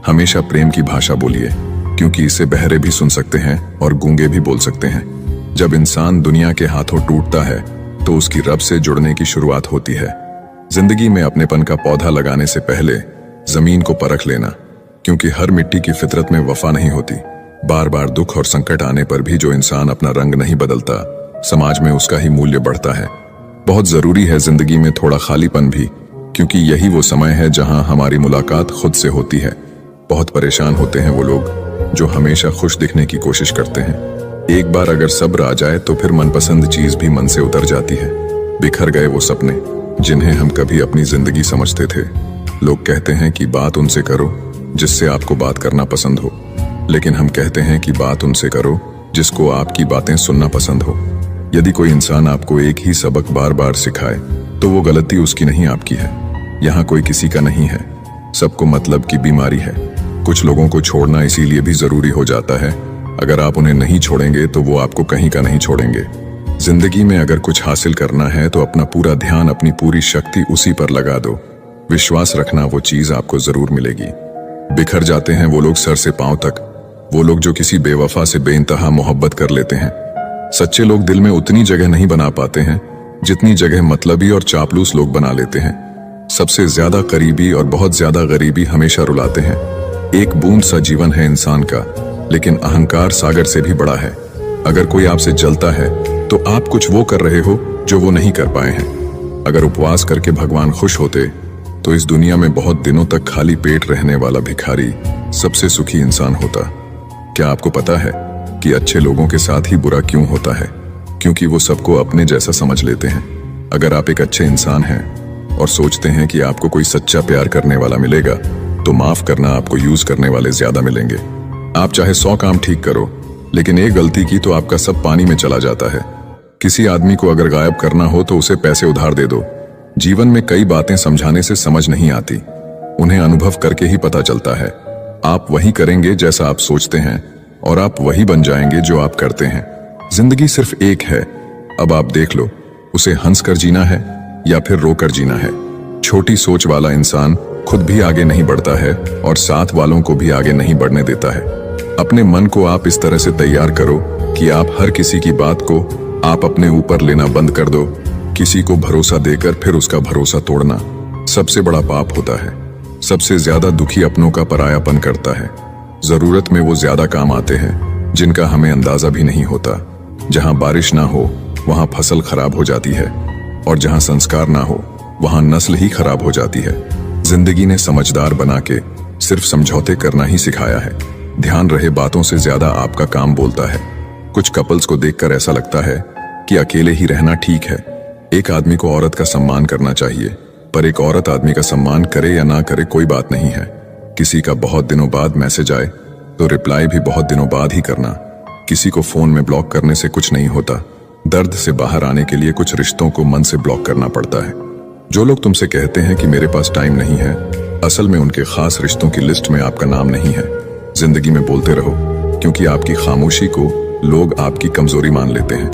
हमेशा प्रेम की भाषा बोलिए, क्योंकि इसे बहरे भी सुन सकते हैं और गूंगे भी बोल सकते हैं। जब इंसान दुनिया के हाथों टूटता है तो उसकी रब से जुड़ने की शुरुआत होती है। जिंदगी में अपनेपन का पौधा लगाने से पहले जमीन को परख लेना, क्योंकि हर मिट्टी की फितरत में वफा नहीं होती। बार बार दुख और संकट आने पर भी जो इंसान अपना रंग नहीं बदलता, समाज में उसका ही मूल्य बढ़ता है। बहुत जरूरी है जिंदगी में थोड़ा खालीपन भी, क्योंकि यही वो समय है जहां हमारी मुलाकात खुद से होती है। बहुत परेशान होते हैं वो लोग जो हमेशा खुश दिखने की कोशिश करते हैं। एक बार अगर सब्र आ जाए तो फिर मनपसंद चीज भी मन से उतर जाती है। बिखर गए वो सपने जिन्हें हम कभी अपनी जिंदगी समझते थे। लोग कहते हैं कि बात उनसे करो जिससे आपको बात करना पसंद हो, लेकिन हम कहते हैं कि बात उनसे करो जिसको आपकी बातें सुनना पसंद हो। यदि कोई इंसान आपको एक ही सबक बार बार सिखाए तो वो गलती उसकी नहीं, आपकी है। यहाँ कोई किसी का नहीं है, सबको मतलब की बीमारी है। कुछ लोगों को छोड़ना इसीलिए भी जरूरी हो जाता है, अगर आप उन्हें नहीं छोड़ेंगे तो वो आपको कहीं का नहीं छोड़ेंगे। जिंदगी में अगर कुछ हासिल करना है तो अपना पूरा ध्यान, अपनी पूरी शक्ति उसी पर लगा दो। विश्वास रखना, वो चीज आपको जरूर मिलेगी। बिखर जाते हैं वो लोग सर से पांव तक, वो लोग जो किसी बेवफा से बेइंतहा मोहब्बत कर लेते हैं। सच्चे लोग दिल में उतनी जगह नहीं बना पाते हैं जितनी जगह मतलबी और चापलूस लोग बना लेते हैं। सबसे ज्यादा करीबी और बहुत ज्यादा गरीबी हमेशा रुलाते हैं। एक बूंद सा जीवन है इंसान का, लेकिन अहंकार सागर से भी बड़ा है। अगर कोई आपसे जलता है तो आप कुछ वो कर रहे हो जो वो नहीं कर पाए हैं। अगर उपवास करके भगवान खुश होते तो इस दुनिया में बहुत दिनों तक खाली पेट रहने वाला भिखारी सबसे सुखी इंसान होता। क्या आपको पता है कि अच्छे लोगों के साथ ही बुरा क्यों होता है? क्योंकि वो सबको अपने जैसा समझ लेते हैं। अगर आप एक अच्छे इंसान हैं और सोचते हैं कि आपको कोई सच्चा प्यार करने वाला मिलेगा, तो माफ करना, आपको यूज करने वाले ज्यादा मिलेंगे। आप चाहे 100 काम ठीक करो, लेकिन एक गलती की तो आपका सब पानी में चला जाता है। किसी आदमी को अगर गायब करना हो तो उसे पैसे उधार दे दो। जीवन में कई बातें समझाने से समझ नहीं आती, उन्हें अनुभव करके ही पता चलता है। आप वही करेंगे जैसा आप सोचते हैं और आप वही बन जाएंगे जो आप करते हैं। जिंदगी सिर्फ एक है, अब आप देख लो, उसे हंस कर जीना है या फिर रोकर जीना है। छोटी सोच वाला इंसान खुद भी आगे नहीं बढ़ता है और साथ वालों को भी आगे नहीं बढ़ने देता है। अपने मन को आप इस तरह से तैयार करो कि आप हर किसी की बात को आप अपने ऊपर लेना बंद कर दो। किसी को भरोसा देकर फिर उसका भरोसा तोड़ना सबसे बड़ा पाप होता है। सबसे ज्यादा दुखी अपनों का परायापन करता है। जरूरत में वो ज्यादा काम आते हैं जिनका हमें अंदाजा भी नहीं होता। जहां बारिश ना हो वहां फसल खराब हो जाती है, और जहां संस्कार ना हो वहां नस्ल ही खराब हो जाती है। जिंदगी ने समझदार बना के सिर्फ समझौते करना ही सिखाया है। ध्यान रहे, बातों से ज्यादा आपका काम बोलता है। कुछ कपल्स को देखकर ऐसा लगता है कि अकेले ही रहना ठीक है। एक आदमी को औरत का सम्मान करना चाहिए, पर एक औरत आदमी का सम्मान करे या ना करे कोई बात नहीं है। किसी का बहुत दिनों बाद मैसेज आए तो रिप्लाई भी बहुत दिनों बाद ही करना। किसी को फोन में ब्लॉक करने से कुछ नहीं होता। दर्द से बाहर आने के लिए कुछ रिश्तों को मन से ब्लॉक करना पड़ता है। जो लोग तुमसे कहते हैं कि मेरे पास टाइम नहीं है, असल में उनके खास रिश्तों की लिस्ट में आपका नाम नहीं है। जिंदगी में बोलते रहो, क्योंकि आपकी खामोशी को लोग आपकी कमजोरी मान लेते हैं।